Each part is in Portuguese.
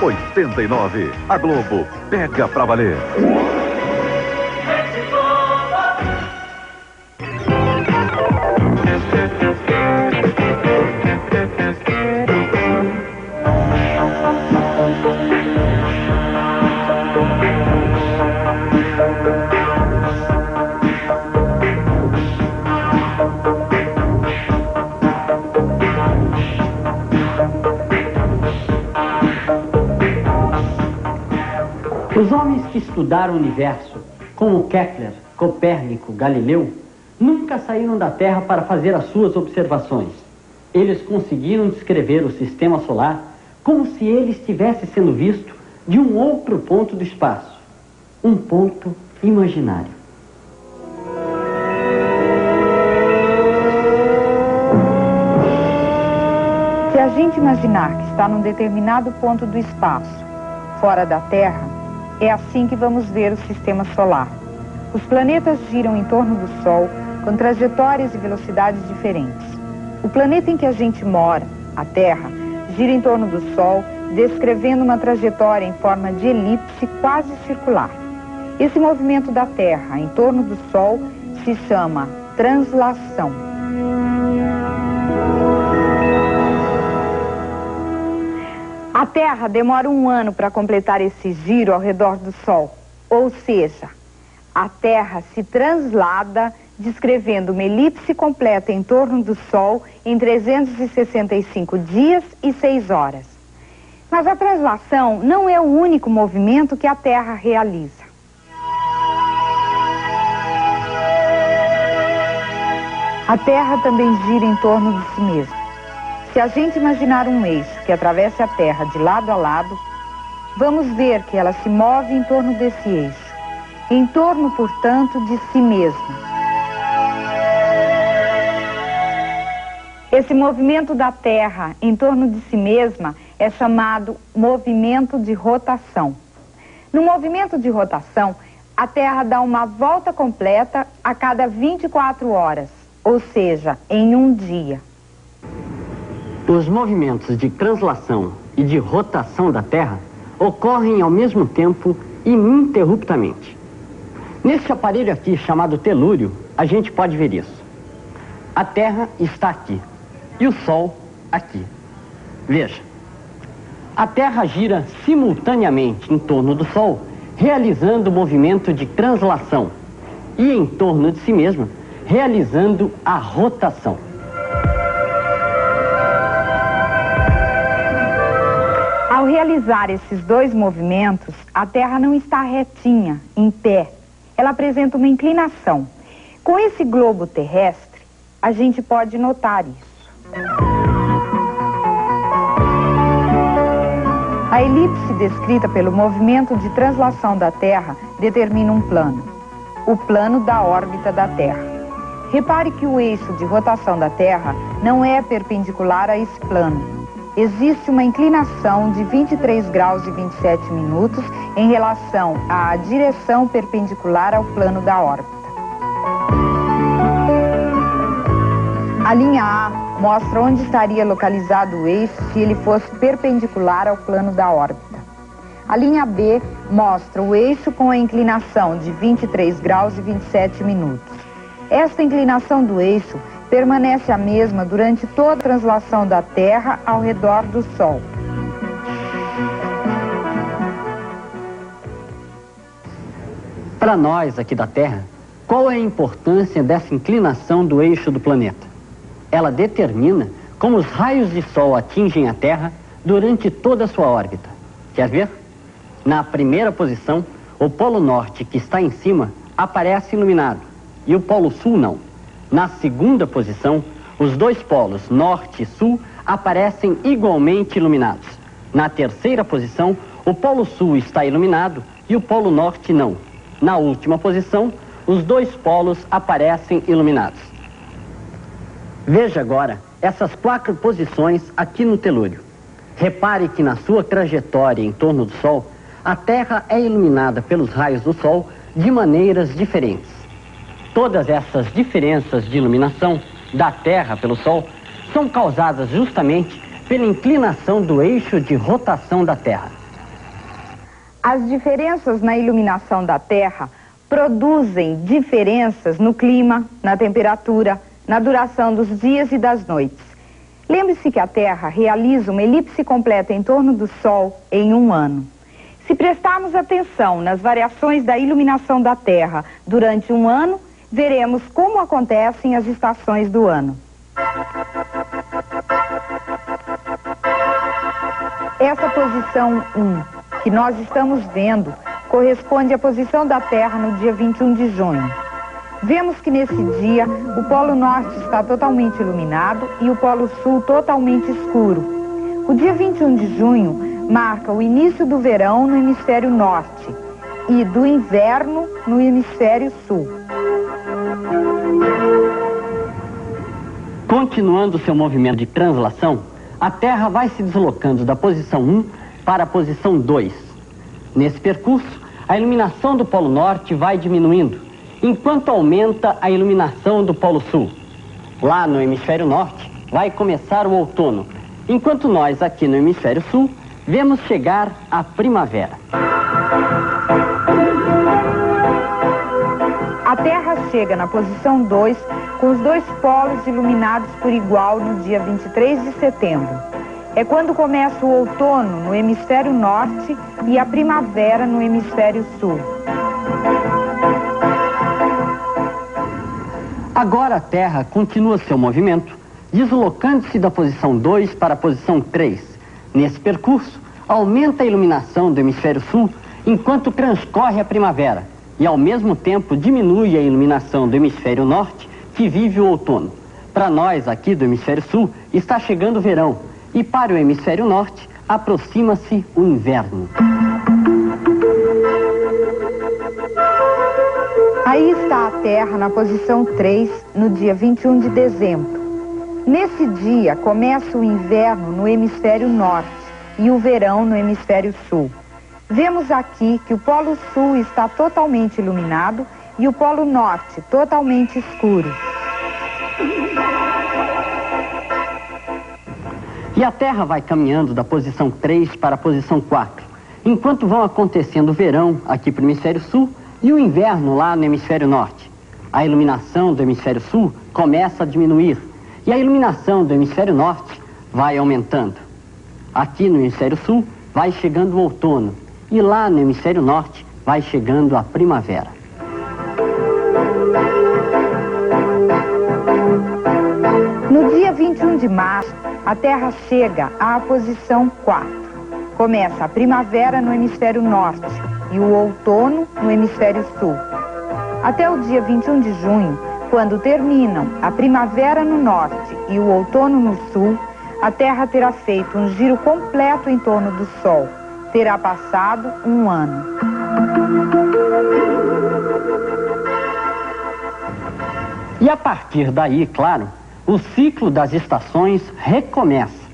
89. A Globo pega pra valer. Os homens que estudaram o universo, como Kepler, Copérnico, Galileu, nunca saíram da Terra para fazer as suas observações. Eles conseguiram descrever o sistema solar como se ele estivesse sendo visto de um outro ponto do espaço, um ponto imaginário. Se a gente imaginar que está num determinado ponto do espaço, fora da Terra, é assim que vamos ver o sistema solar. Os planetas giram em torno do Sol com trajetórias e velocidades diferentes. O planeta em que a gente mora, a Terra, gira em torno do Sol, descrevendo uma trajetória em forma de elipse quase circular. Esse movimento da Terra em torno do Sol se chama translação. A Terra demora 1 ano para completar esse giro ao redor do Sol. Ou seja, a Terra se translada descrevendo uma elipse completa em torno do Sol em 365 dias e 6 horas. Mas a translação não é o único movimento que a Terra realiza. A Terra também gira em torno de si mesma. Se a gente imaginar um eixo que atravessa a Terra de lado a lado, vamos ver que ela se move em torno desse eixo, em torno, portanto, de si mesma. Esse movimento da Terra em torno de si mesma é chamado movimento de rotação. No movimento de rotação, a Terra dá uma volta completa a cada 24 horas, ou seja, em um dia. Os movimentos de translação e de rotação da Terra ocorrem ao mesmo tempo ininterruptamente. Neste aparelho aqui, chamado telúrio, a gente pode ver isso. A Terra está aqui e o Sol aqui. Veja, a Terra gira simultaneamente em torno do Sol, realizando o movimento de translação e em torno de si mesma, realizando a rotação. Ao realizar esses dois movimentos, a Terra não está retinha, em pé. Ela apresenta uma inclinação. Com esse globo terrestre, a gente pode notar isso. A elipse descrita pelo movimento de translação da Terra determina um plano. O plano da órbita da Terra. Repare que o eixo de rotação da Terra não é perpendicular a esse plano. Existe uma inclinação de 23 graus e 27 minutos em relação à direção perpendicular ao plano da órbita. A linha A mostra onde estaria localizado o eixo se ele fosse perpendicular ao plano da órbita. A linha B mostra o eixo com a inclinação de 23 graus e 27 minutos. Esta inclinação do eixo permanece a mesma durante toda a translação da Terra ao redor do Sol. Para nós aqui da Terra, qual é a importância dessa inclinação do eixo do planeta? Ela determina como os raios de Sol atingem a Terra durante toda a sua órbita. Quer ver? Na primeira posição, o Polo Norte, que está em cima, aparece iluminado, e o Polo Sul não. Na segunda posição, os dois polos, Norte e Sul, aparecem igualmente iluminados. Na terceira posição, o Polo Sul está iluminado e o Polo Norte não. Na última posição, os dois polos aparecem iluminados. Veja agora essas 4 posições aqui no telúrio. Repare que na sua trajetória em torno do Sol, a Terra é iluminada pelos raios do Sol de maneiras diferentes. Todas essas diferenças de iluminação da Terra pelo Sol são causadas justamente pela inclinação do eixo de rotação da Terra. As diferenças na iluminação da Terra produzem diferenças no clima, na temperatura, na duração dos dias e das noites. Lembre-se que a Terra realiza uma elipse completa em torno do Sol em um ano. Se prestarmos atenção nas variações da iluminação da Terra durante um ano, veremos como acontecem as estações do ano. Essa posição 1, que nós estamos vendo, corresponde à posição da Terra no dia 21 de junho. Vemos que nesse dia o Polo Norte está totalmente iluminado e o Polo Sul totalmente escuro. O dia 21 de junho marca o início do verão no hemisfério norte e do inverno no hemisfério sul. Continuando seu movimento de translação, a Terra vai se deslocando da posição 1 para a posição 2. Nesse percurso, a iluminação do Polo Norte vai diminuindo, enquanto aumenta a iluminação do Polo Sul. Lá no hemisfério norte, vai começar o outono, enquanto nós aqui no hemisfério sul, vemos chegar a primavera. A Terra chega na posição 2 com os dois polos iluminados por igual no dia 23 de setembro. É quando começa o outono no hemisfério norte e a primavera no hemisfério sul. Agora a Terra continua seu movimento, deslocando-se da posição 2 para a posição 3. Nesse percurso, aumenta a iluminação do hemisfério sul enquanto transcorre a primavera e, ao mesmo tempo, diminui a iluminação do hemisfério norte, que vive o outono. Para nós, aqui do hemisfério sul, está chegando o verão e, para o hemisfério norte, aproxima-se o inverno. Aí está a Terra na posição 3, no dia 21 de dezembro. Nesse dia, começa o inverno no hemisfério norte e o verão no hemisfério sul. Vemos aqui que o Polo Sul está totalmente iluminado e o Polo Norte totalmente escuro. E a Terra vai caminhando da posição 3 para a posição 4, enquanto vão acontecendo o verão aqui para o hemisfério sul e o inverno lá no hemisfério norte. A iluminação do hemisfério sul começa a diminuir e a iluminação do hemisfério norte vai aumentando. Aqui no hemisfério sul vai chegando o outono e lá no hemisfério norte vai chegando a primavera. No dia 21 de março, a Terra chega à posição 4. Começa a primavera no hemisfério norte e o outono no hemisfério sul. Até o dia 21 de junho, quando terminam a primavera no norte e o outono no sul, a Terra terá feito um giro completo em torno do Sol. Terá passado um ano. E a partir daí, claro, o ciclo das estações recomeça.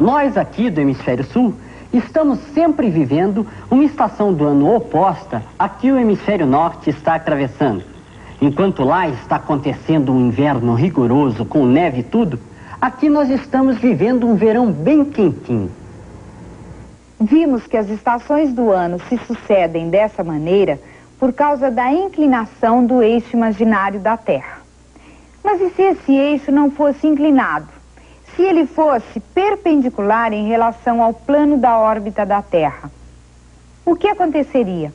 Nós aqui do hemisfério sul estamos sempre vivendo uma estação do ano oposta a que o hemisfério norte está atravessando. Enquanto lá está acontecendo um inverno rigoroso com neve e tudo, aqui nós estamos vivendo um verão bem quentinho. Vimos que as estações do ano se sucedem dessa maneira por causa da inclinação do eixo imaginário da Terra. Mas e se esse eixo não fosse inclinado? Se ele fosse perpendicular em relação ao plano da órbita da Terra, o que aconteceria?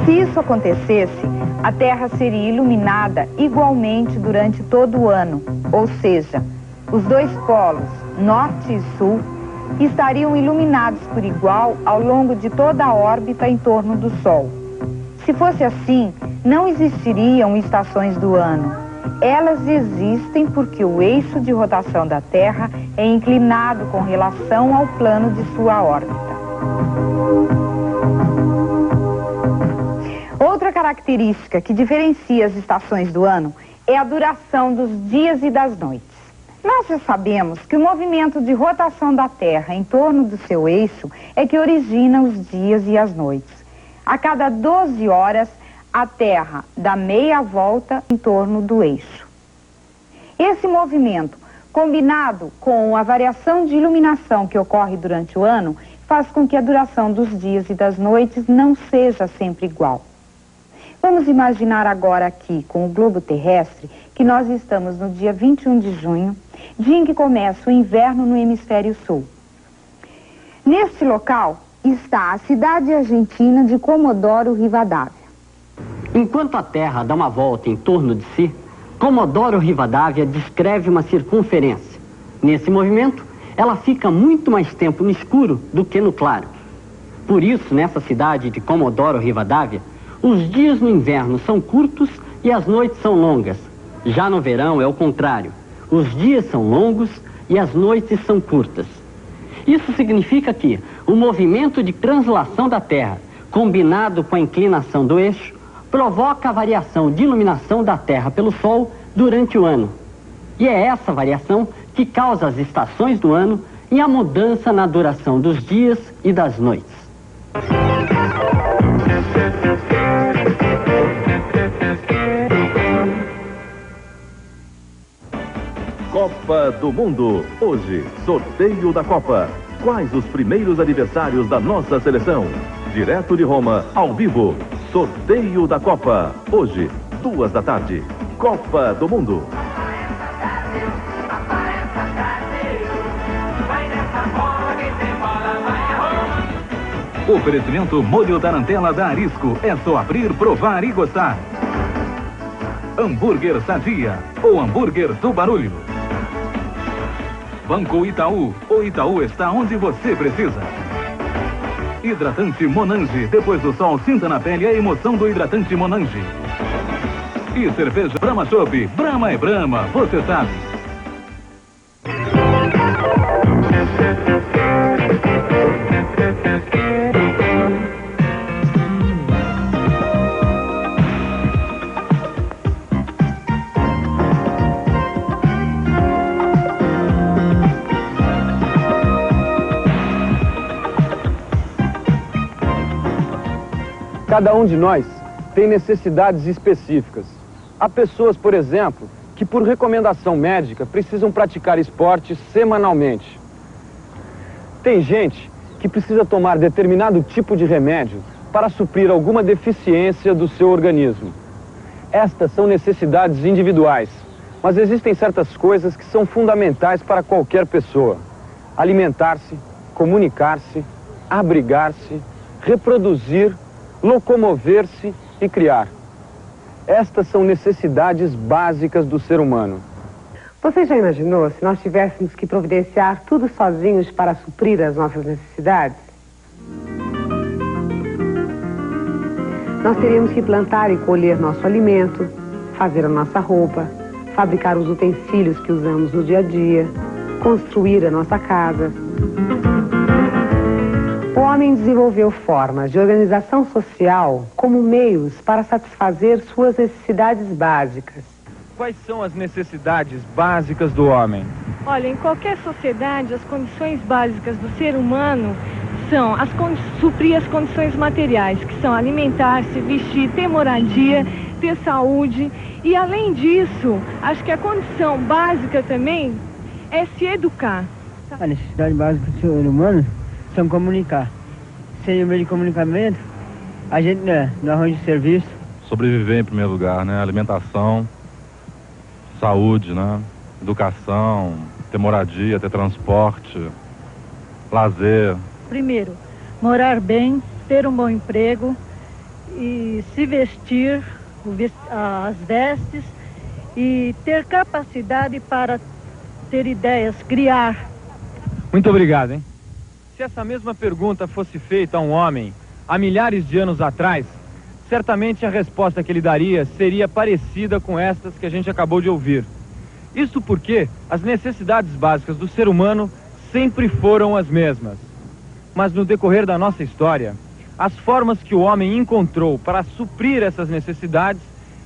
Se isso acontecesse, a Terra seria iluminada igualmente durante todo o ano, ou seja, os dois polos, norte e sul, estariam iluminados por igual ao longo de toda a órbita em torno do Sol. Se fosse assim, não existiriam estações do ano. Elas existem porque o eixo de rotação da Terra é inclinado com relação ao plano de sua órbita. Outra característica que diferencia as estações do ano é a duração dos dias e das noites. Nós já sabemos que o movimento de rotação da Terra em torno do seu eixo é que origina os dias e as noites. A cada 12 horas, a Terra dá meia volta em torno do eixo. Esse movimento Combinado com a variação de iluminação que ocorre durante o ano, faz com que a duração dos dias e das noites não seja sempre igual. Vamos imaginar agora aqui, com o globo terrestre, que nós estamos no dia 21 de junho, dia em que começa o inverno no hemisfério sul. Neste local está a cidade argentina de Comodoro Rivadavia. Enquanto a Terra dá uma volta em torno de si, Comodoro Rivadavia descreve uma circunferência. Nesse movimento, ela fica muito mais tempo no escuro do que no claro. Por isso, nessa cidade de Comodoro Rivadavia, os dias no inverno são curtos e as noites são longas. Já no verão é o contrário. Os dias são longos e as noites são curtas. Isso significa que o movimento de translação da Terra, combinado com a inclinação do eixo, provoca a variação de iluminação da Terra pelo Sol durante o ano. E é essa variação que causa as estações do ano e a mudança na duração dos dias e das noites. Copa do Mundo. Hoje, sorteio da Copa. Quais os primeiros aniversários da nossa seleção? Direto de Roma, ao vivo. Sorteio da Copa. Hoje, 2 da tarde. Copa do Mundo. Oferecimento molho tarantela da Arisco. É só abrir, provar e gostar. Hambúrguer Sadia. O hambúrguer do barulho. Banco Itaú. O Itaú está onde você precisa. Hidratante Monange. Depois do sol, sinta na pele a emoção do hidratante Monange. E cerveja Brahma Chopp. Brahma é Brahma, você sabe. Cada um de nós tem necessidades específicas. Há pessoas, por exemplo, que por recomendação médica precisam praticar esporte semanalmente. Tem gente que precisa tomar determinado tipo de remédio para suprir alguma deficiência do seu organismo. Estas são necessidades individuais, mas existem certas coisas que são fundamentais para qualquer pessoa: alimentar-se, comunicar-se, abrigar-se, reproduzir, locomover-se e criar. Estas são necessidades básicas do ser humano. Você já imaginou se nós tivéssemos que providenciar tudo sozinhos para suprir as nossas necessidades? Nós teríamos que plantar e colher nosso alimento, fazer a nossa roupa, fabricar os utensílios que usamos no dia a dia, construir a nossa casa. O homem desenvolveu formas de organização social como meios para satisfazer suas necessidades básicas. Quais são as necessidades básicas do homem? Olha, em qualquer sociedade, as condições básicas do ser humano são suprir as condições materiais, que são alimentar-se, vestir, ter moradia, ter saúde. E, além disso, acho que a condição básica também é se educar. A necessidade básica do ser humano são comunicar. Sem o meio de comunicamento, a gente não arranja serviço. Sobreviver em primeiro lugar, né? Alimentação, saúde, né? Educação, ter moradia, ter transporte, lazer. Primeiro, morar bem, ter um bom emprego e se vestir, as vestes e ter capacidade para ter ideias, criar. Muito obrigado, hein? Se essa mesma pergunta fosse feita a um homem há milhares de anos atrás, certamente a resposta que ele daria seria parecida com estas que a gente acabou de ouvir. Isso porque as necessidades básicas do ser humano sempre foram as mesmas. Mas no decorrer da nossa história, as formas que o homem encontrou para suprir essas necessidades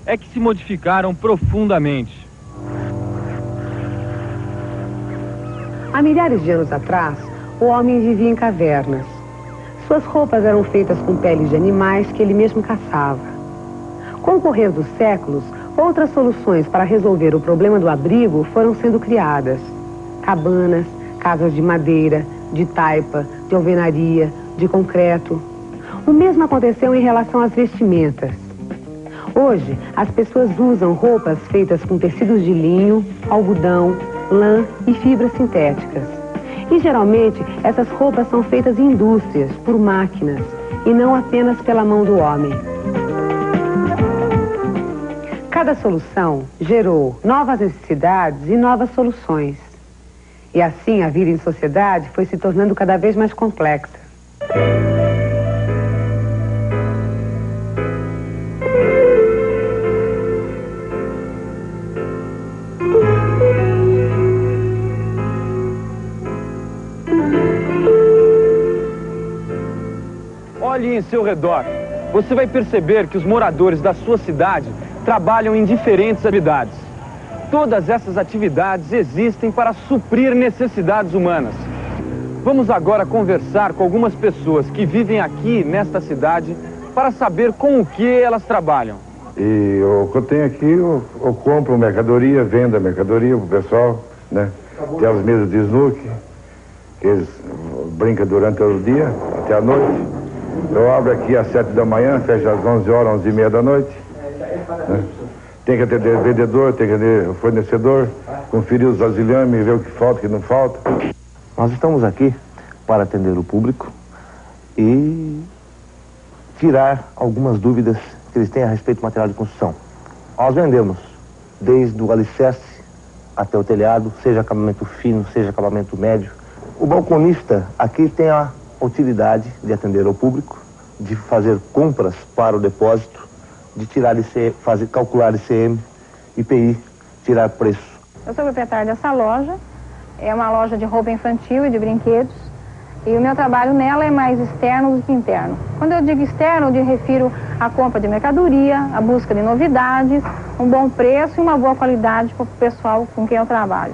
é que se modificaram profundamente. Há milhares de anos atrás, o homem vivia em cavernas. Suas roupas eram feitas com peles de animais que ele mesmo caçava. Com o correr dos séculos, Outras soluções para resolver o problema do abrigo foram sendo criadas. Cabanas, casas de madeira, de taipa, de alvenaria, de concreto. O mesmo aconteceu em relação às vestimentas. Hoje, as pessoas usam roupas feitas com tecidos de linho, algodão, lã e fibras sintéticas. E geralmente, essas roupas são feitas em indústrias, por máquinas, e não apenas pela mão do homem. Cada solução gerou novas necessidades e novas soluções. E assim, a vida em sociedade foi se tornando cada vez mais complexa. Olhe em seu redor. Você vai perceber que os moradores da sua cidade trabalham em diferentes atividades. Todas essas atividades existem para suprir necessidades humanas. Vamos agora conversar com algumas pessoas que vivem aqui nesta cidade para saber com o que elas trabalham. E o que eu tenho aqui, eu compro mercadoria, vendo a mercadoria pro pessoal, né? Tem as mesas de snooker, que eles brincam durante o dia, até a noite. Eu abro aqui às 7 da manhã, fecho às 11 horas, 11 e meia da noite. Né? Tem que atender o vendedor, tem que atender o fornecedor, conferir os vasilhames, ver o que falta, o que não falta. Nós estamos aqui para atender o público e tirar algumas dúvidas que eles têm a respeito do material de construção. Nós vendemos desde o alicerce até o telhado, seja acabamento fino, seja acabamento médio. O balconista aqui tem a utilidade de atender ao público, de fazer compras para o depósito, de tirar calcular ICM, IPI, tirar preço. Eu sou proprietária dessa loja, é uma loja de roupa infantil e de brinquedos, e o meu trabalho nela é mais externo do que interno. Quando eu digo externo, eu refiro à compra de mercadoria, à busca de novidades, um bom preço e uma boa qualidade para o pessoal com quem eu trabalho.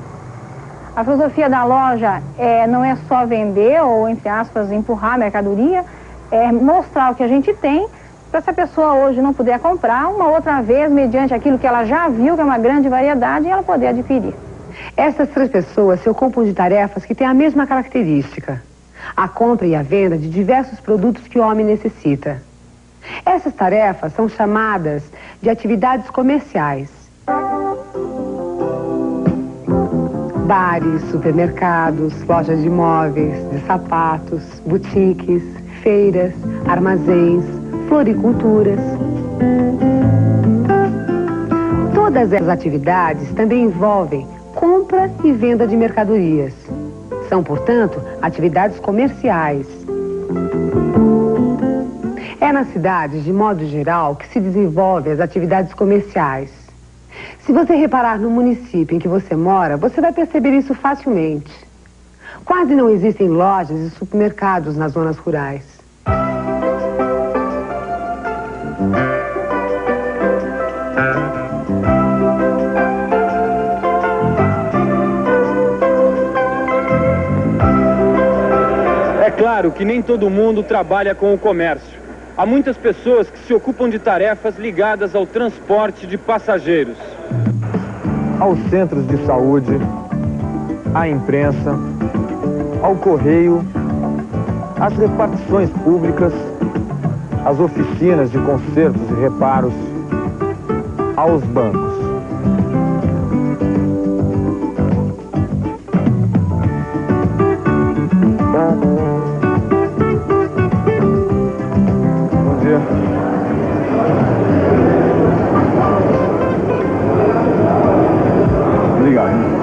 A filosofia da loja não é só vender ou, entre aspas, empurrar a mercadoria, é mostrar o que a gente tem, para se a pessoa hoje não puder comprar, uma outra vez, mediante aquilo que ela já viu, que é uma grande variedade, ela poder adquirir. Essas 3 pessoas se ocupam de tarefas que têm a mesma característica: a compra e a venda de diversos produtos que o homem necessita. Essas tarefas são chamadas de atividades comerciais. Bares, supermercados, lojas de imóveis, de sapatos, boutiques, feiras, armazéns, floriculturas. Todas essas atividades também envolvem compra e venda de mercadorias. São, portanto, atividades comerciais. É nas cidades, de modo geral, que se desenvolvem as atividades comerciais. Se você reparar no município em que você mora, você vai perceber isso facilmente. Quase não existem lojas e supermercados nas zonas rurais. É claro que nem todo mundo trabalha com o comércio. Há muitas pessoas que se ocupam de tarefas ligadas ao transporte de passageiros. Aos centros de saúde, à imprensa, ao correio, às repartições públicas, às oficinas de consertos e reparos, aos bancos. Bom dia. Obrigado.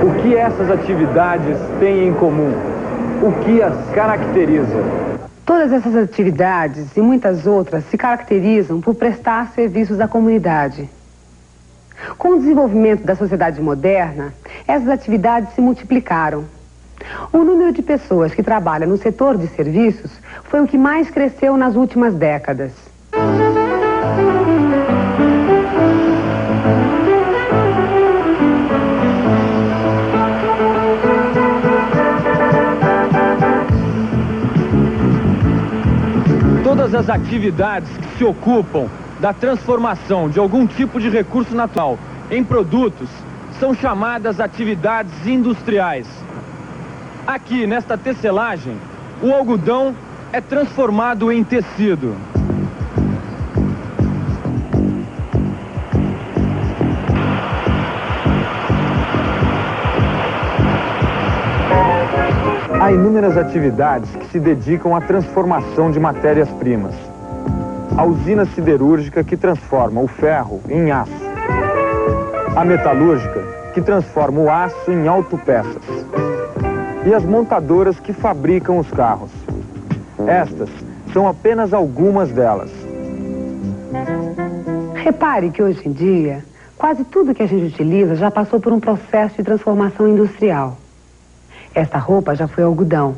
O que essas atividades têm em comum? O que as caracteriza? Todas essas atividades e muitas outras se caracterizam por prestar serviços à comunidade. Com o desenvolvimento da sociedade moderna, essas atividades se multiplicaram. O número de pessoas que trabalham no setor de serviços foi o que mais cresceu nas últimas décadas. Todas as atividades que se ocupam da transformação de algum tipo de recurso natural em produtos são chamadas atividades industriais. Aqui, nesta tecelagem, o algodão é transformado em tecido. Há inúmeras atividades que se dedicam à transformação de matérias-primas. A usina siderúrgica que transforma o ferro em aço. A metalúrgica que transforma o aço em autopeças. E as montadoras que fabricam os carros. Estas são apenas algumas delas. Repare que hoje em dia, quase tudo que a gente utiliza já passou por um processo de transformação industrial. Esta roupa já foi algodão.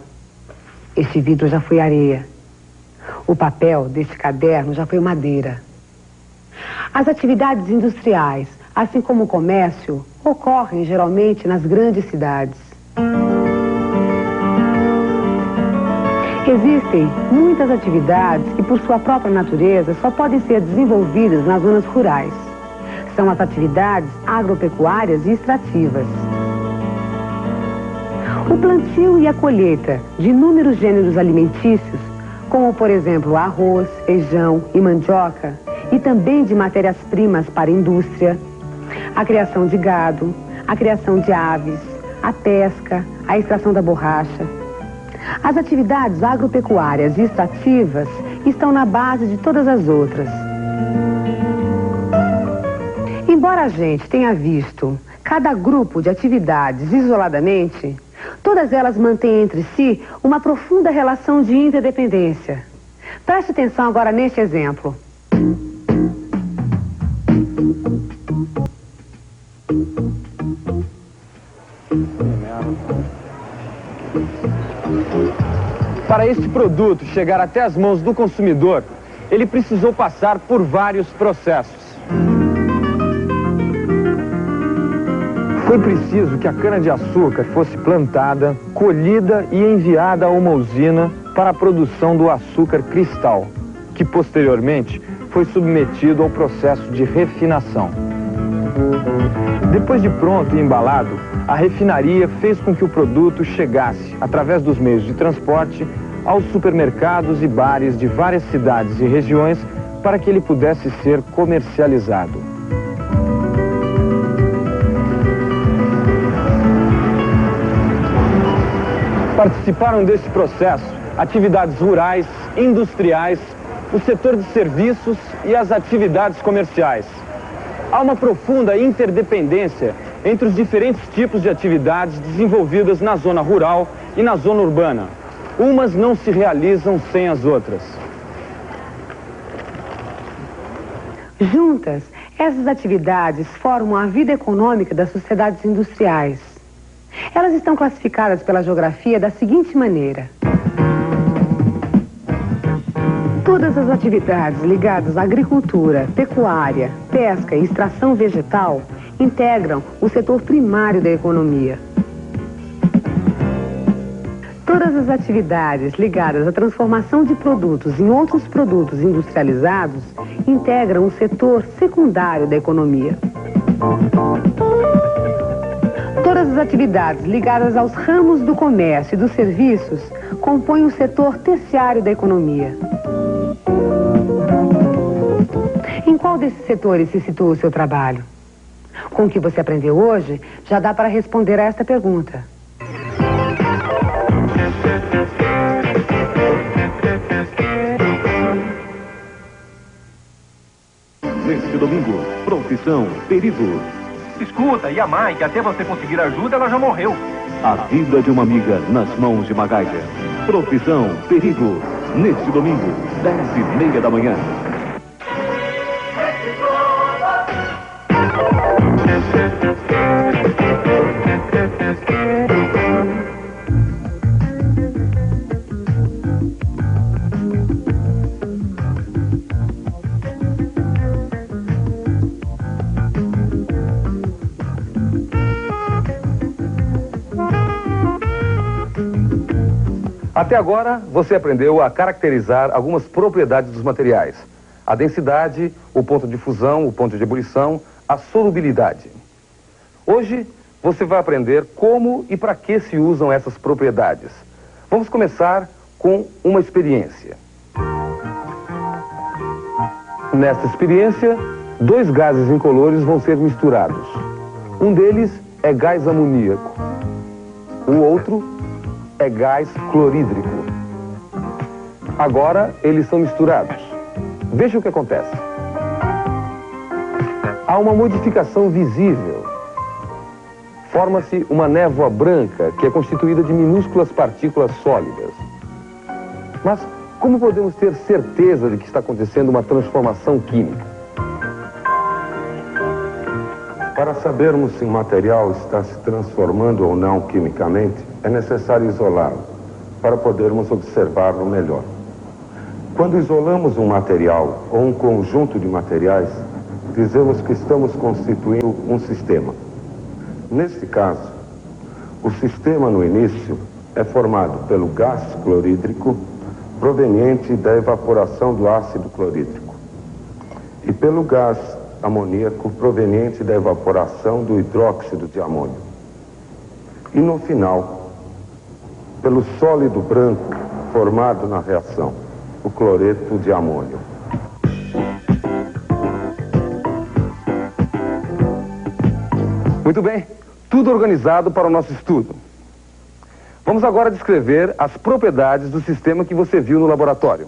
Este vidro já foi areia. O papel deste caderno já foi madeira. As atividades industriais, assim como o comércio, ocorrem geralmente nas grandes cidades. Existem muitas atividades que, por sua própria natureza, só podem ser desenvolvidas nas zonas rurais. São as atividades agropecuárias e extrativas. O plantio e a colheita de inúmeros gêneros alimentícios, como, por exemplo, arroz, feijão e mandioca, e também de matérias-primas para a indústria, a criação de gado, a criação de aves, a pesca, a extração da borracha. As atividades agropecuárias e extrativas estão na base de todas as outras. Embora a gente tenha visto cada grupo de atividades isoladamente, todas elas mantêm entre si uma profunda relação de interdependência. Preste atenção agora neste exemplo. Para este produto chegar até as mãos do consumidor, ele precisou passar por vários processos. Foi preciso que a cana-de-açúcar fosse plantada, colhida e enviada a uma usina para a produção do açúcar cristal, que posteriormente foi submetido ao processo de refinação. Depois de pronto e embalado, a refinaria fez com que o produto chegasse, através dos meios de transporte, aos supermercados e bares de várias cidades e regiões para que ele pudesse ser comercializado. Participaram deste processo atividades rurais, industriais, o setor de serviços e as atividades comerciais. Há uma profunda interdependência entre os diferentes tipos de atividades desenvolvidas na zona rural e na zona urbana. Umas não se realizam sem as outras. Juntas, essas atividades formam a vida econômica das sociedades industriais. Elas estão classificadas pela geografia da seguinte maneira. Todas as atividades ligadas à agricultura, pecuária, pesca e extração vegetal integram o setor primário da economia. Todas as atividades ligadas à transformação de produtos em outros produtos industrializados integram o setor secundário da economia. Todas as atividades ligadas aos ramos do comércio e dos serviços compõem o setor terciário da economia. Em qual desses setores se situa o seu trabalho? Com o que você aprendeu hoje, já dá para responder a esta pergunta. Neste domingo, profissão, perigo. Escuta, e a mãe, que até você conseguir ajuda, ela já morreu. A vida de uma amiga nas mãos de MacGyver. Profissão, perigo. Neste domingo, 10h30 da manhã. Até agora, você aprendeu a caracterizar algumas propriedades dos materiais. a densidade, o ponto de fusão, o ponto de ebulição, a solubilidade. Hoje você vai aprender como e para que se usam essas propriedades. Vamos começar com uma experiência. Nesta experiência, 2 gases incolores vão ser misturados. Um deles é gás amoníaco. O outro é gás clorídrico. Agora eles são misturados. Veja o que acontece. Há uma modificação visível. Forma-se uma névoa branca que é constituída de minúsculas partículas sólidas. Mas como podemos ter certeza de que está acontecendo uma transformação química? Para sabermos se um material está se transformando ou não quimicamente, é necessário isolá-lo, para podermos observá-lo melhor. Quando isolamos um material ou um conjunto de materiais, dizemos que estamos constituindo um sistema. Neste caso, o sistema no início é formado pelo gás clorídrico, proveniente da evaporação do ácido clorídrico, e pelo gás amoníaco, proveniente da evaporação do hidróxido de amônio. E no final, pelo sólido branco formado na reação, o cloreto de amônio. Muito bem, tudo organizado para o nosso estudo. Vamos agora descrever as propriedades do sistema que você viu no laboratório.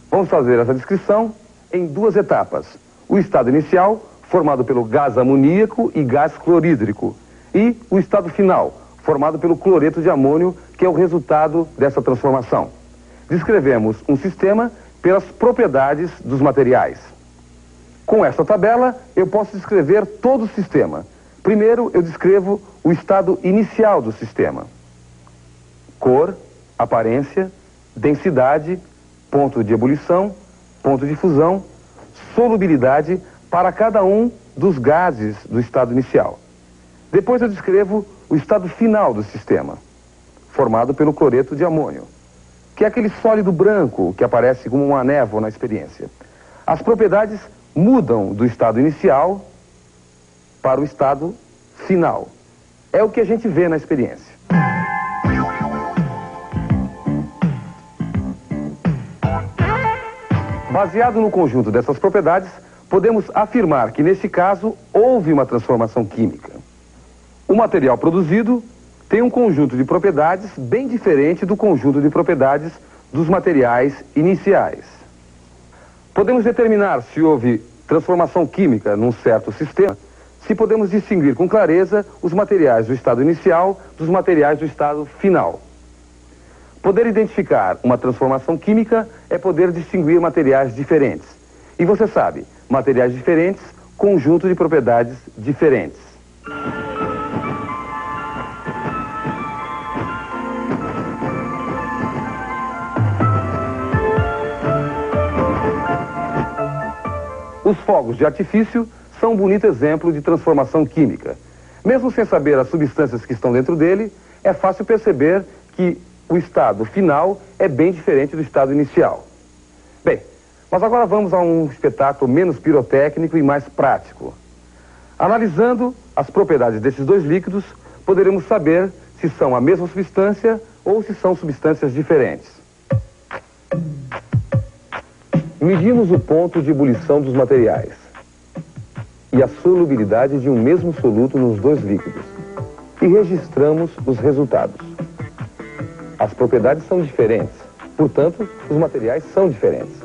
Vamos fazer essa descrição em 2 etapas. O estado inicial, formado pelo gás amoníaco e gás clorídrico, e o estado final, formado pelo cloreto de amônio, que é o resultado dessa transformação. Descrevemos um sistema pelas propriedades dos materiais. Com esta tabela, eu posso descrever todo o sistema. Primeiro, eu descrevo o estado inicial do sistema. Cor, aparência, densidade, ponto de ebulição, ponto de fusão, solubilidade para cada um dos gases do estado inicial. Depois eu descrevo o estado final do sistema, formado pelo cloreto de amônio, que é aquele sólido branco que aparece como uma névoa na experiência. As propriedades mudam do estado inicial para o estado final. É o que a gente vê na experiência. Baseado no conjunto dessas propriedades, podemos afirmar que, nesse caso, houve uma transformação química. O material produzido tem um conjunto de propriedades bem diferente do conjunto de propriedades dos materiais iniciais. Podemos determinar se houve transformação química num certo sistema, se podemos distinguir com clareza os materiais do estado inicial dos materiais do estado final. Poder identificar uma transformação química é poder distinguir materiais diferentes. E você sabe, materiais diferentes, conjunto de propriedades diferentes. Os fogos de artifício são um bonito exemplo de transformação química. Mesmo sem saber as substâncias que estão dentro dele, é fácil perceber que o estado final é bem diferente do estado inicial. Bem, mas agora vamos a um espetáculo menos pirotécnico e mais prático. Analisando as propriedades desses 2 líquidos, poderemos saber se são a mesma substância ou se são substâncias diferentes. Medimos o ponto de ebulição dos materiais e a solubilidade de um mesmo soluto nos 2 líquidos e registramos os resultados. As propriedades são diferentes, portanto, os materiais são diferentes.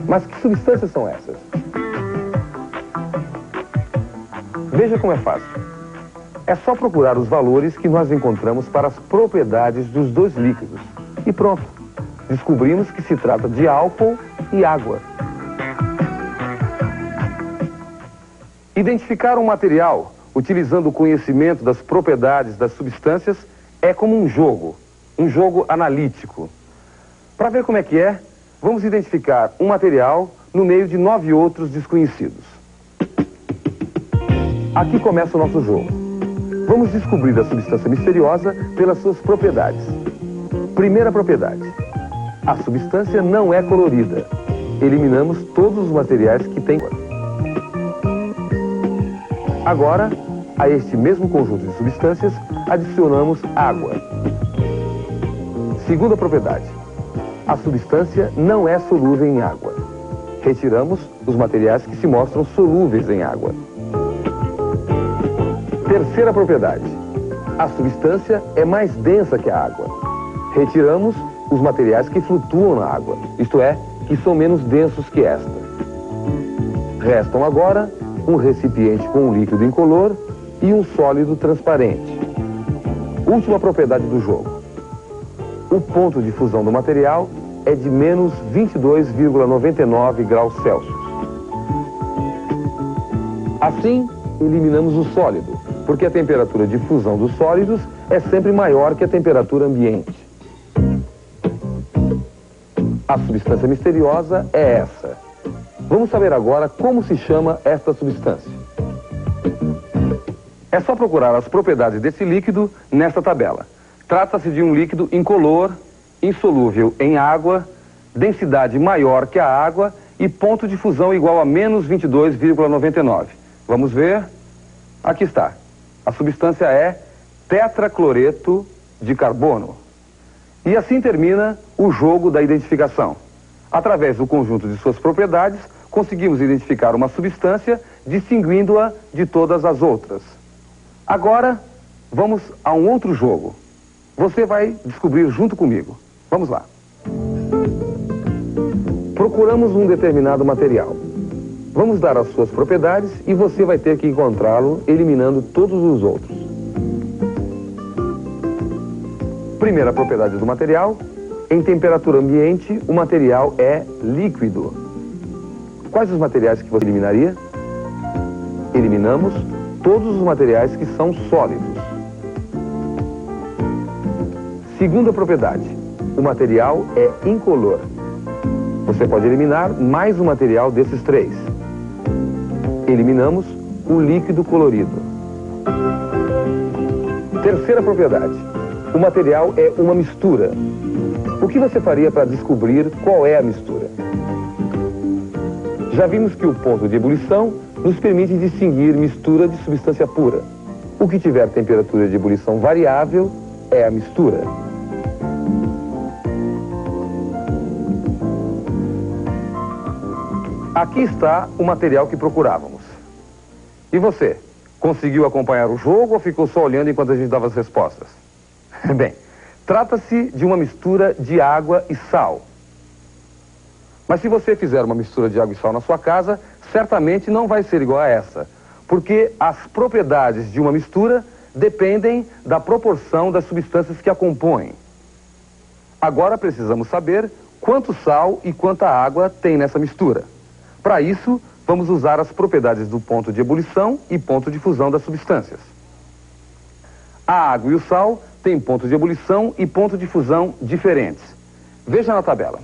Mas que substâncias são essas? Veja como é fácil. É só procurar os valores que nós encontramos para as propriedades dos 2 líquidos. E pronto. Descobrimos que se trata de álcool e água. Identificar um material utilizando o conhecimento das propriedades das substâncias é como um jogo analítico. Para ver como é que é, vamos identificar um material no meio de 9 outros desconhecidos. Aqui começa o nosso jogo. Vamos descobrir a substância misteriosa pelas suas propriedades. Primeira propriedade. A substância não é colorida. Eliminamos todos os materiais que têm cor. Agora, a este mesmo conjunto de substâncias, adicionamos água. Segunda propriedade. A substância não é solúvel em água. Retiramos os materiais que se mostram solúveis em água. Terceira propriedade. A substância é mais densa que a água. Retiramos os materiais que flutuam na água, isto é, que são menos densos que esta. Restam agora um recipiente com um líquido incolor e um sólido transparente. Última propriedade do jogo. O ponto de fusão do material é de menos 22,99 graus Celsius. Assim, eliminamos o sólido, porque a temperatura de fusão dos sólidos é sempre maior que a temperatura ambiente. A substância misteriosa é essa. Vamos saber agora como se chama esta substância. É só procurar as propriedades desse líquido nesta tabela. Trata-se de um líquido incolor, insolúvel em água, densidade maior que a água e ponto de fusão igual a menos 22,99. Vamos ver? Aqui está. A substância é tetracloreto de carbono. E assim termina o jogo da identificação. Através do conjunto de suas propriedades, conseguimos identificar uma substância, distinguindo-a de todas as outras. Agora, vamos a um outro jogo. Você vai descobrir junto comigo. Vamos lá. Procuramos um determinado material. Vamos dar as suas propriedades e você vai ter que encontrá-lo eliminando todos os outros. Primeira propriedade do material: em temperatura ambiente, o material é líquido. Quais os materiais que você eliminaria? Eliminamos todos os materiais que são sólidos. Segunda propriedade: o material é incolor. Você pode eliminar mais um material desses três. Eliminamos o líquido colorido. Terceira propriedade: o material é uma mistura. O que você faria para descobrir qual é a mistura? Já vimos que o ponto de ebulição nos permite distinguir mistura de substância pura. O que tiver temperatura de ebulição variável é a mistura. Aqui está o material que procurávamos. E você? Conseguiu acompanhar o jogo ou ficou só olhando enquanto a gente dava as respostas? Bem, trata-se de uma mistura de água e sal. Mas se você fizer uma mistura de água e sal na sua casa, certamente não vai ser igual a essa, porque as propriedades de uma mistura dependem da proporção das substâncias que a compõem. Agora precisamos saber quanto sal e quanta água tem nessa mistura. Para isso, vamos usar as propriedades do ponto de ebulição e ponto de fusão das substâncias. A água e o sal têm ponto de ebulição e ponto de fusão diferentes. Veja na tabela.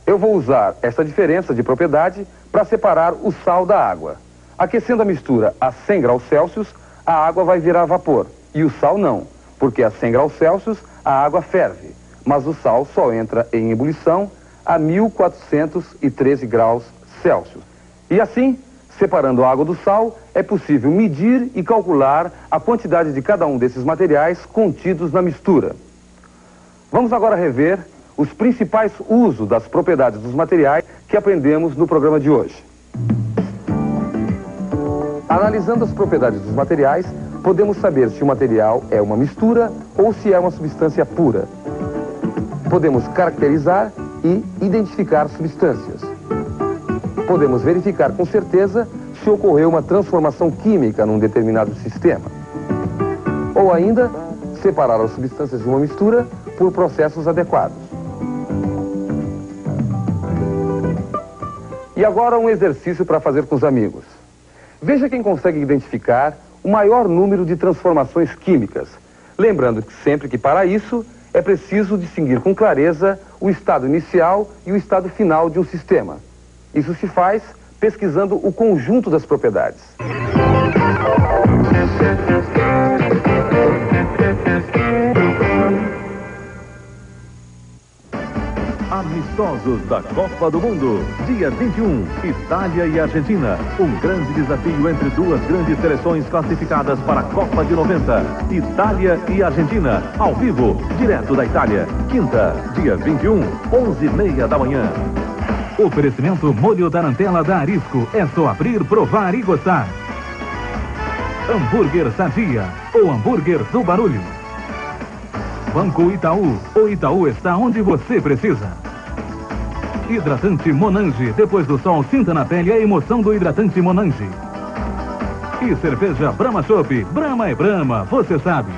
Eu vou usar essa diferença de propriedade para separar o sal da água. Aquecendo a mistura a 100 graus Celsius, a água vai virar vapor. E o sal não, porque a 100 graus Celsius a água ferve, mas o sal só entra em ebulição a 1413 graus Celsius. E assim, separando a água do sal, é possível medir e calcular a quantidade de cada um desses materiais contidos na mistura. Vamos agora rever os principais usos das propriedades dos materiais que aprendemos no programa de hoje. Analisando as propriedades dos materiais, podemos saber se o material é uma mistura ou se é uma substância pura. Podemos caracterizar e identificar substâncias. Podemos verificar com certeza se ocorreu uma transformação química num determinado sistema. Ou ainda, separar as substâncias de uma mistura por processos adequados. E agora um exercício para fazer com os amigos. Veja quem consegue identificar o maior número de transformações químicas. Lembrando que sempre que para isso é preciso distinguir com clareza o estado inicial e o estado final de um sistema. Isso se faz pesquisando o conjunto das propriedades. Amistosos da Copa do Mundo. Dia 21, Itália e Argentina. Um grande desafio entre duas grandes seleções classificadas para a Copa de 90. Itália e Argentina, ao vivo, direto da Itália. Quinta, dia 21, 11h30 da manhã. Oferecimento molho tarantela da Arisco. É só abrir, provar e gostar. Hambúrguer Sadia, o hambúrguer do barulho. Banco Itaú, o Itaú está onde você precisa. Hidratante Monange, depois do sol sinta na pele a emoção do hidratante Monange. E cerveja Brahma Chopp, Brahma é Brahma, você sabe.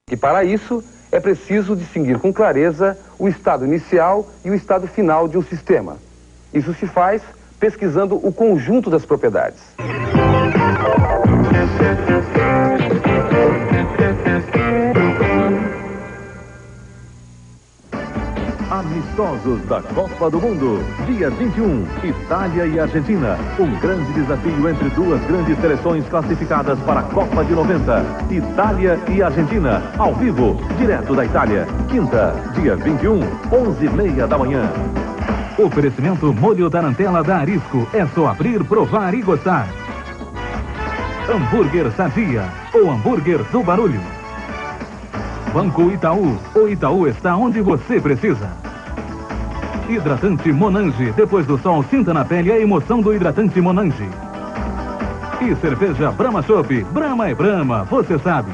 E para isso, é preciso distinguir com clareza o estado inicial e o estado final de um sistema. Isso se faz pesquisando o conjunto das propriedades. Amistosos da Copa do Mundo. Dia 21, Itália e Argentina. Um grande desafio entre duas grandes seleções classificadas para a Copa de 90. Itália e Argentina, ao vivo, direto da Itália. Quinta, dia 21, 11h30 da manhã. Oferecimento molho tarantela da Arisco. É só abrir, provar e gostar. Hambúrguer Sadia, o hambúrguer do barulho. Banco Itaú, o Itaú está onde você precisa. Hidratante Monange, depois do sol sinta na pele a emoção do hidratante Monange. E cerveja Brahma Chopp, Brahma é Brahma, você sabe.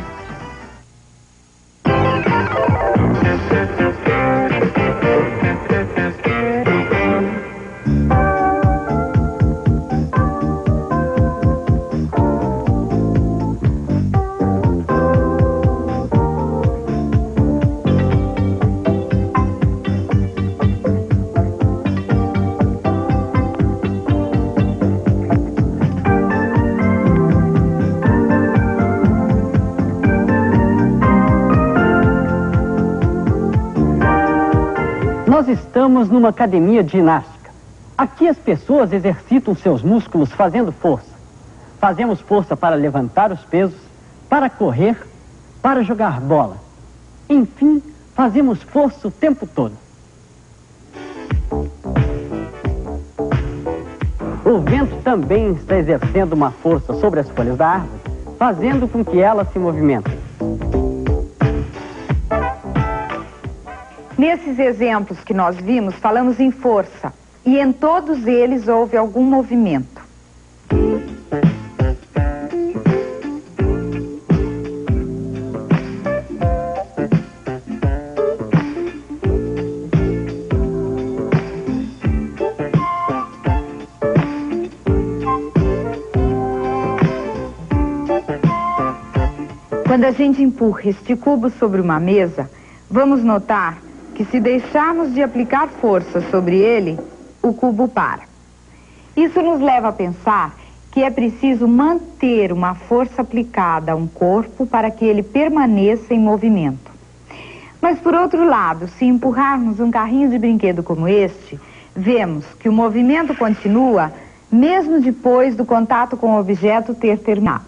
Nós estamos numa academia de ginástica. Aqui as pessoas exercitam seus músculos fazendo força. Fazemos força para levantar os pesos, para correr, para jogar bola. Enfim, fazemos força o tempo todo. O vento também está exercendo uma força sobre as folhas da árvore, fazendo com que elas se movimentem. Nesses exemplos que nós vimos, falamos em força, e em todos eles houve algum movimento. Quando a gente empurra este cubo sobre uma mesa, vamos notar que se deixarmos de aplicar força sobre ele, o cubo para. Isso nos leva a pensar que é preciso manter uma força aplicada a um corpo para que ele permaneça em movimento. Mas, por outro lado, se empurrarmos um carrinho de brinquedo como este, vemos que o movimento continua mesmo depois do contato com o objeto ter terminado.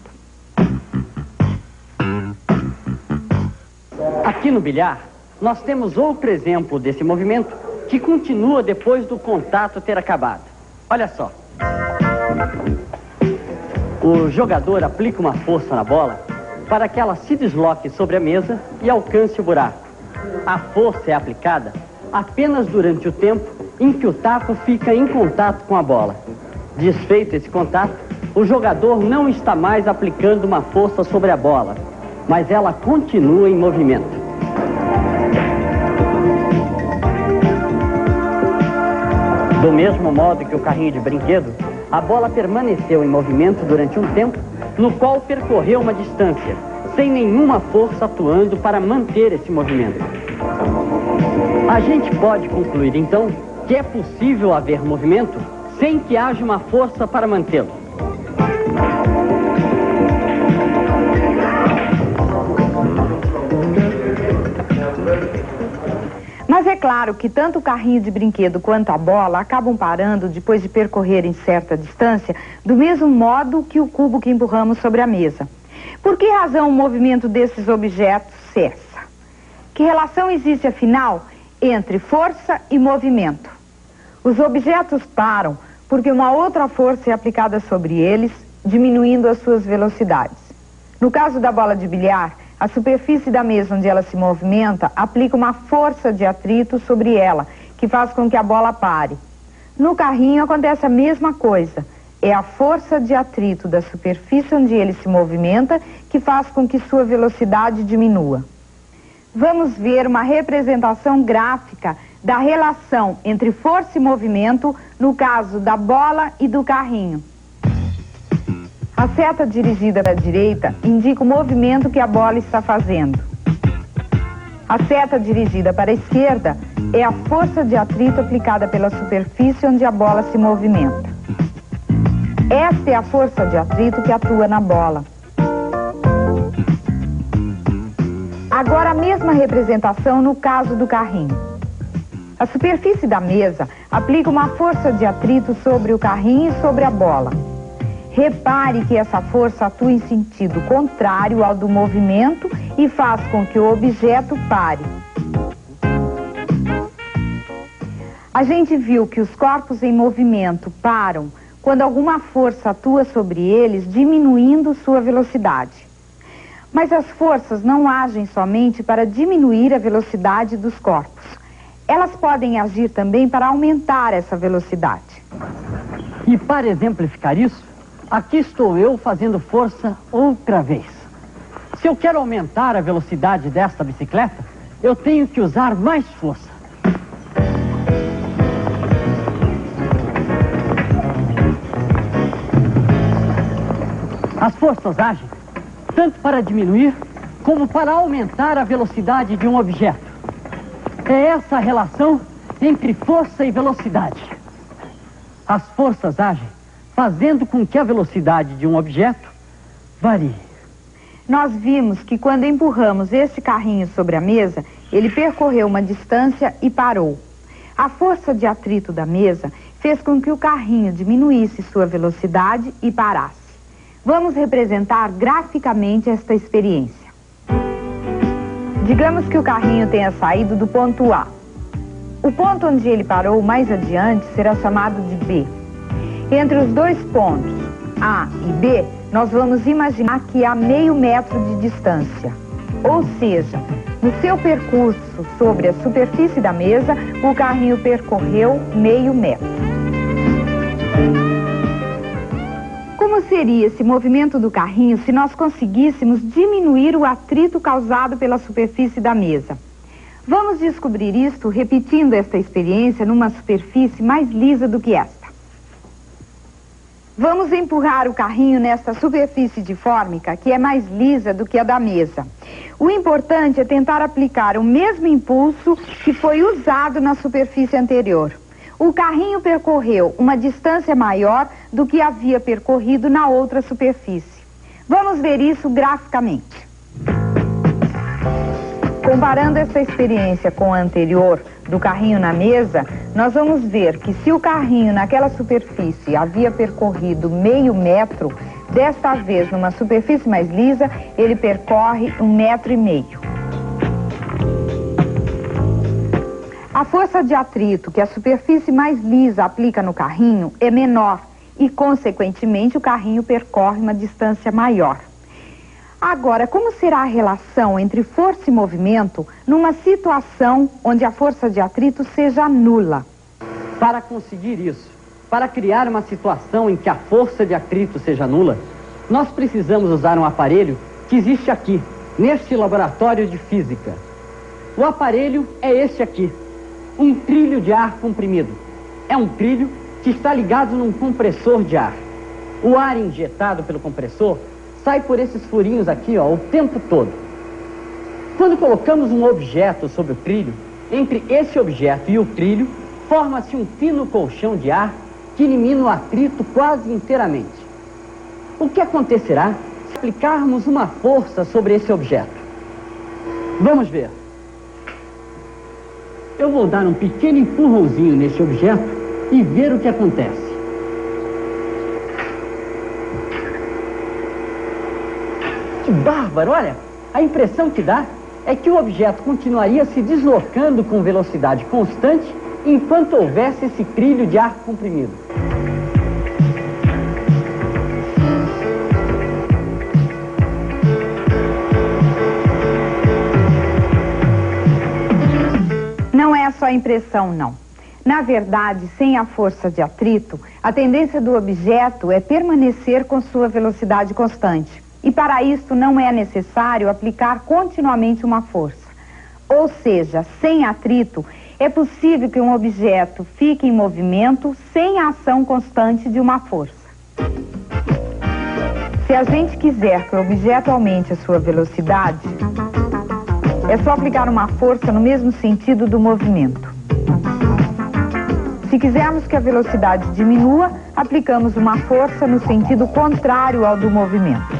Aqui no bilhar, nós temos outro exemplo desse movimento que continua depois do contato ter acabado. Olha só. O jogador aplica uma força na bola para que ela se desloque sobre a mesa e alcance o buraco. A força é aplicada apenas durante o tempo em que o taco fica em contato com a bola. Desfeito esse contato, o jogador não está mais aplicando uma força sobre a bola, mas ela continua em movimento. Do mesmo modo que o carrinho de brinquedo, a bola permaneceu em movimento durante um tempo, no qual percorreu uma distância, sem nenhuma força atuando para manter esse movimento. A gente pode concluir, então, que é possível haver movimento sem que haja uma força para mantê-lo. Mas é claro que tanto o carrinho de brinquedo quanto a bola acabam parando depois de percorrerem certa distância, do mesmo modo que o cubo que empurramos sobre a mesa. Por que razão o movimento desses objetos cessa? Que relação existe, afinal, entre força e movimento? Os objetos param porque uma outra força é aplicada sobre eles, diminuindo as suas velocidades. No caso da bola de bilhar, a superfície da mesa onde ela se movimenta aplica uma força de atrito sobre ela, que faz com que a bola pare. No carrinho acontece a mesma coisa. É a força de atrito da superfície onde ele se movimenta que faz com que sua velocidade diminua. Vamos ver uma representação gráfica da relação entre força e movimento no caso da bola e do carrinho. A seta dirigida para a direita indica o movimento que a bola está fazendo. A seta dirigida para a esquerda é a força de atrito aplicada pela superfície onde a bola se movimenta. Esta é a força de atrito que atua na bola. Agora a mesma representação no caso do carrinho. A superfície da mesa aplica uma força de atrito sobre o carrinho e sobre a bola. Repare que essa força atua em sentido contrário ao do movimento e faz com que o objeto pare. A gente viu que os corpos em movimento param quando alguma força atua sobre eles, diminuindo sua velocidade. Mas as forças não agem somente para diminuir a velocidade dos corpos. Elas podem agir também para aumentar essa velocidade. E para exemplificar isso, aqui estou eu fazendo força outra vez. Se eu quero aumentar a velocidade desta bicicleta, eu tenho que usar mais força. As forças agem tanto para diminuir como para aumentar a velocidade de um objeto. É essa a relação entre força e velocidade. As forças agem fazendo com que a velocidade de um objeto varie. Nós vimos que quando empurramos esse carrinho sobre a mesa, ele percorreu uma distância e parou. A força de atrito da mesa fez com que o carrinho diminuísse sua velocidade e parasse. Vamos representar graficamente esta experiência. Digamos que o carrinho tenha saído do ponto A. O ponto onde ele parou mais adiante será chamado de B. Entre os dois pontos, A e B, nós vamos imaginar que há meio metro de distância. Ou seja, no seu percurso sobre a superfície da mesa, o carrinho percorreu meio metro. Como seria esse movimento do carrinho se nós conseguíssemos diminuir o atrito causado pela superfície da mesa? Vamos descobrir isto repetindo esta experiência numa superfície mais lisa do que esta. Vamos empurrar o carrinho nesta superfície de fórmica, que é mais lisa do que a da mesa. O importante é tentar aplicar o mesmo impulso que foi usado na superfície anterior. O carrinho percorreu uma distância maior do que havia percorrido na outra superfície. Vamos ver isso graficamente. Comparando essa experiência com a anterior, do carrinho na mesa, nós vamos ver que se o carrinho naquela superfície havia percorrido meio metro, desta vez numa superfície mais lisa, ele percorre 1,5 metros. A força de atrito que a superfície mais lisa aplica no carrinho é menor e, consequentemente, o carrinho percorre uma distância maior. Agora, como será a relação entre força e movimento numa situação onde a força de atrito seja nula? Para conseguir isso, para criar uma situação em que a força de atrito seja nula, nós precisamos usar um aparelho que existe aqui, neste laboratório de física. O aparelho é este aqui, um trilho de ar comprimido. É um trilho que está ligado num compressor de ar. O ar injetado pelo compressor sai por esses furinhos aqui, ó, o tempo todo. Quando colocamos um objeto sobre o trilho, entre esse objeto e o trilho, forma-se um fino colchão de ar que elimina o atrito quase inteiramente. O que acontecerá se aplicarmos uma força sobre esse objeto? Vamos ver. eu vou dar um pequeno empurrãozinho nesse objeto e ver o que acontece. Que bárbaro, olha! A impressão que dá é que o objeto continuaria se deslocando com velocidade constante enquanto houvesse esse trilho de ar comprimido. Não é só impressão, não. Na verdade, sem a força de atrito, a tendência do objeto é permanecer com sua velocidade constante. E para isso não é necessário aplicar continuamente uma força. Ou seja, sem atrito, é possível que um objeto fique em movimento sem a ação constante de uma força. Se a gente quiser que o objeto aumente a sua velocidade, é só aplicar uma força no mesmo sentido do movimento. Se quisermos que a velocidade diminua, aplicamos uma força no sentido contrário ao do movimento.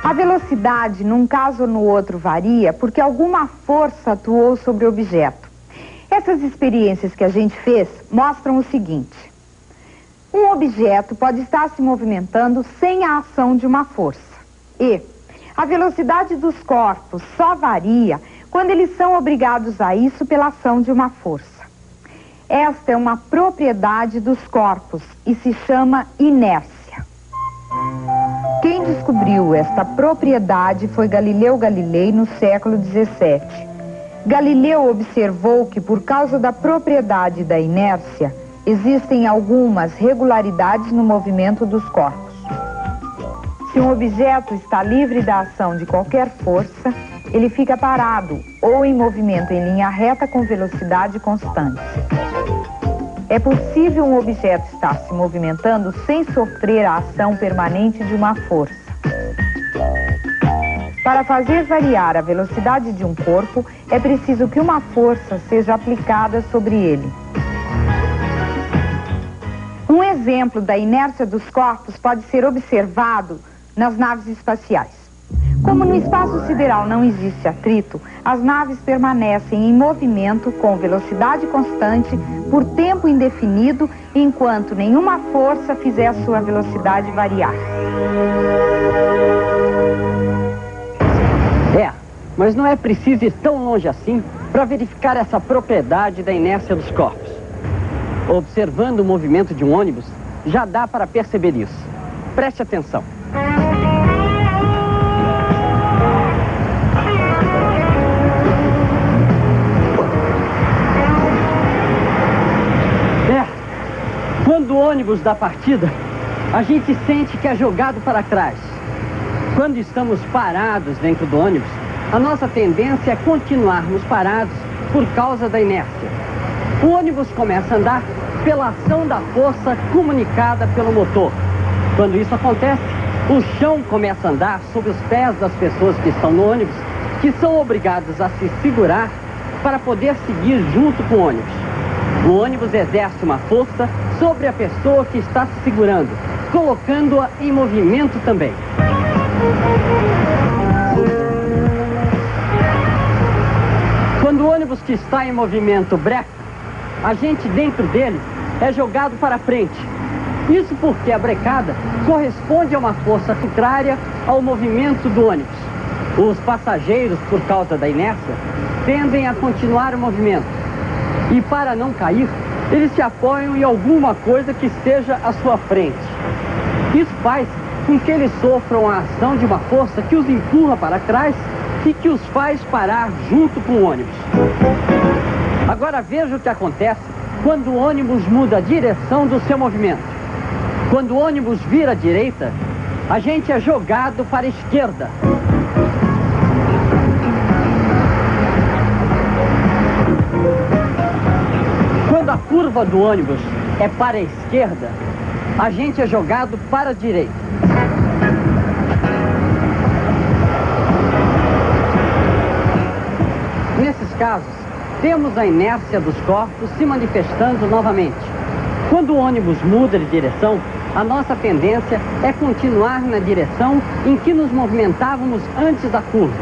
A velocidade, num caso ou no outro, varia porque alguma força atuou sobre o objeto. Essas experiências que a gente fez mostram o seguinte: um objeto pode estar se movimentando sem a ação de uma força. E a velocidade dos corpos só varia quando eles são obrigados a isso pela ação de uma força. Esta é uma propriedade dos corpos e se chama inércia. Quem descobriu esta propriedade foi Galileu Galilei no século XVII. Galileu observou que, por causa da propriedade da inércia, existem algumas regularidades no movimento dos corpos. Se um objeto está livre da ação de qualquer força, ele fica parado ou em movimento em linha reta com velocidade constante. É possível um objeto estar se movimentando sem sofrer a ação permanente de uma força. Para fazer variar a velocidade de um corpo, é preciso que uma força seja aplicada sobre ele. Um exemplo da inércia dos corpos pode ser observado nas naves espaciais. Como no espaço sideral não existe atrito, as naves permanecem em movimento com velocidade constante por tempo indefinido, enquanto nenhuma força fizer a sua velocidade variar. Mas não é preciso ir tão longe assim para verificar essa propriedade da inércia dos corpos. Observando o movimento de um ônibus, já dá para perceber isso. Preste atenção. Quando o ônibus dá partida, a gente sente que é jogado para trás. Quando estamos parados dentro do ônibus, a nossa tendência é continuarmos parados por causa da inércia. O ônibus começa a andar pela ação da força comunicada pelo motor. Quando isso acontece, o chão começa a andar sob os pés das pessoas que estão no ônibus, que são obrigadas a se segurar para poder seguir junto com o ônibus. O ônibus exerce uma força sobre a pessoa que está se segurando, colocando-a em movimento também. Quando o ônibus que está em movimento breca, a gente dentro dele é jogado para frente. Isso porque a brecada corresponde a uma força contrária ao movimento do ônibus. Os passageiros, por causa da inércia, tendem a continuar o movimento. E para não cair, eles se apoiam em alguma coisa que esteja à sua frente. Isso faz com que eles sofram a ação de uma força que os empurra para trás e que os faz parar junto com o ônibus. Agora veja o que acontece quando o ônibus muda a direção do seu movimento. Quando o ônibus vira à direita, a gente é jogado para a esquerda. Quando a curva do ônibus é para a esquerda, a gente é jogado para a direita. Nesses casos, temos a inércia dos corpos se manifestando novamente. Quando o ônibus muda de direção, a nossa tendência é continuar na direção em que nos movimentávamos antes da curva.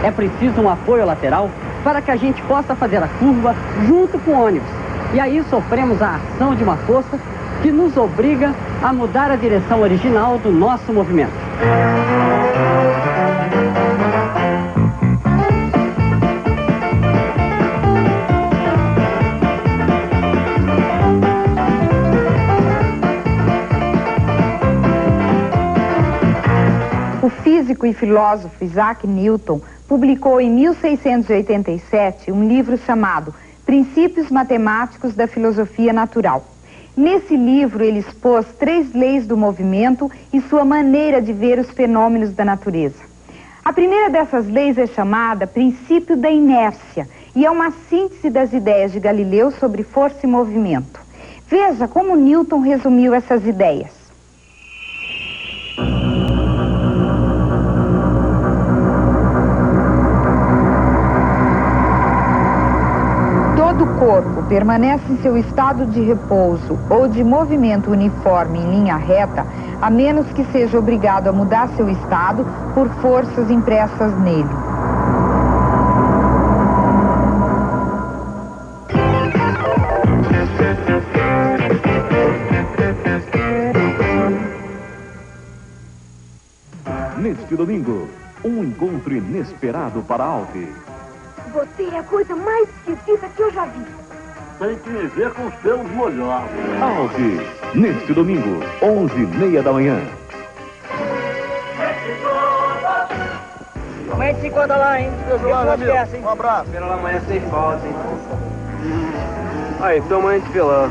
É preciso um apoio lateral para que a gente possa fazer a curva junto com o ônibus. E aí sofremos a ação de uma força que nos obriga a mudar a direção original do nosso movimento. O físico e filósofo Isaac Newton publicou em 1687 um livro chamado Princípios Matemáticos da Filosofia Natural. Nesse livro ele expôs 3 leis do movimento e sua maneira de ver os fenômenos da natureza. A primeira dessas leis é chamada Princípio da Inércia e é uma síntese das ideias de Galileu sobre força e movimento. Veja como Newton resumiu essas ideias. Todo corpo permanece em seu estado de repouso ou de movimento uniforme em linha reta, a menos que seja obrigado a mudar seu estado por forças impressas nele. Neste domingo, um encontro inesperado para Alve. Você é a coisa mais esquisita que eu já vi. Tem que me ver com os pelos molhados. Alve, neste domingo, 11h30 da manhã. Amanhã a gente se encontra lá, hein? Beijo lá, meu amigo. Peça, hein? Um abraço. Espera lá amanhã sem falta, hein? Aí, então amanhã a gente vê lá.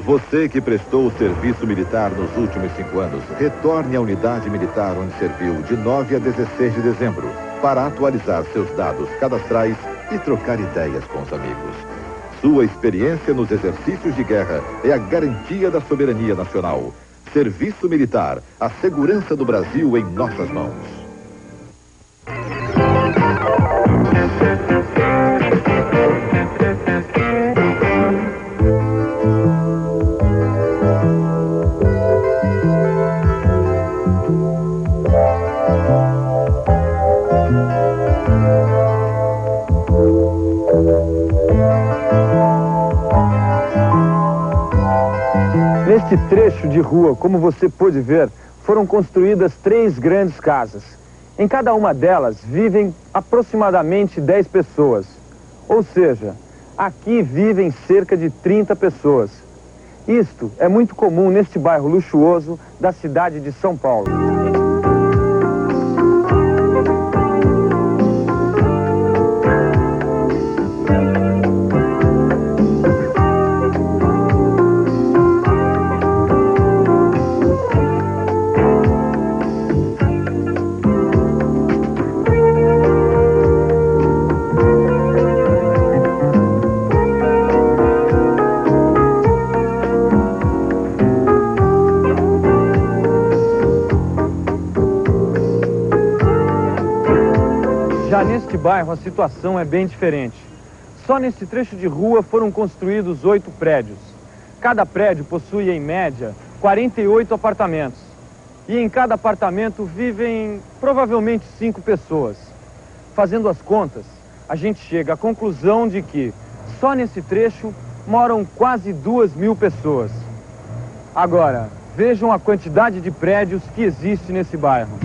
Você que prestou o serviço militar nos últimos 5 anos, retorne à unidade militar onde serviu de 9 a 16 de dezembro para atualizar seus dados cadastrais e trocar ideias com os amigos. Sua experiência nos exercícios de guerra é a garantia da soberania nacional. Serviço militar, a segurança do Brasil em nossas mãos. Neste trecho de rua, como você pôde ver, foram construídas 3 grandes casas. Em cada uma delas vivem aproximadamente 10 pessoas. Ou seja, aqui vivem cerca de 30 pessoas. Isto é muito comum neste bairro luxuoso da cidade de São Paulo. Já neste bairro a situação é bem diferente. Só neste trecho de rua foram construídos 8 prédios. Cada prédio possui, em média, 48 apartamentos. E em cada apartamento vivem provavelmente 5 pessoas. Fazendo as contas, a gente chega à conclusão de que só nesse trecho moram quase 2.000 pessoas. Agora, vejam a quantidade de prédios que existe nesse bairro.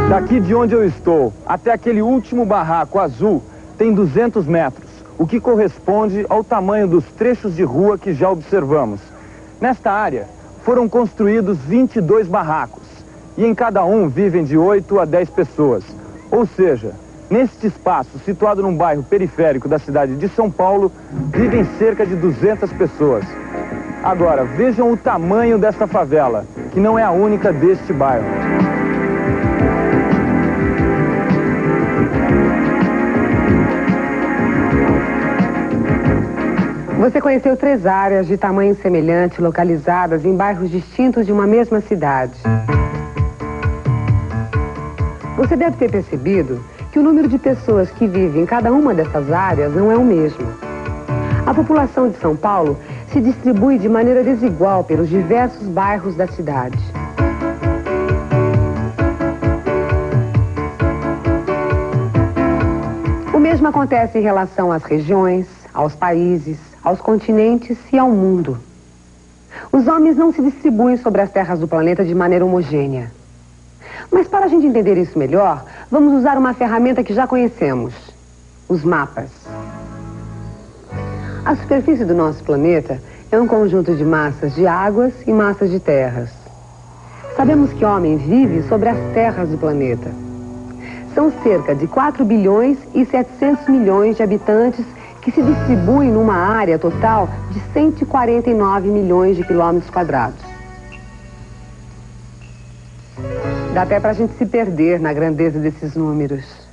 Daqui de onde eu estou até aquele último barraco azul tem 200 metros, o que corresponde ao tamanho dos trechos de rua que já observamos. Nesta área foram construídos 22 barracos e em cada um vivem de 8 a 10 pessoas. Ou seja, neste espaço situado num bairro periférico da cidade de São Paulo, vivem cerca de 200 pessoas. Agora, vejam o tamanho desta favela, que não é a única deste bairro. Você conheceu 3 áreas de tamanho semelhante localizadas em bairros distintos de uma mesma cidade. Você deve ter percebido que o número de pessoas que vivem em cada uma dessas áreas não é o mesmo. A população de São Paulo se distribui de maneira desigual pelos diversos bairros da cidade. O mesmo acontece em relação às regiões, aos países, aos continentes e ao mundo. Os homens não se distribuem sobre as terras do planeta de maneira homogênea. Mas para a gente entender isso melhor, vamos usar uma ferramenta que já conhecemos, os mapas. A superfície do nosso planeta é um conjunto de massas de águas e massas de terras. Sabemos que o homem vive sobre as terras do planeta. São cerca de 4 bilhões e 700 milhões de habitantes que se distribuem numa área total de 149 milhões de quilômetros quadrados. Dá até pra gente se perder na grandeza desses números.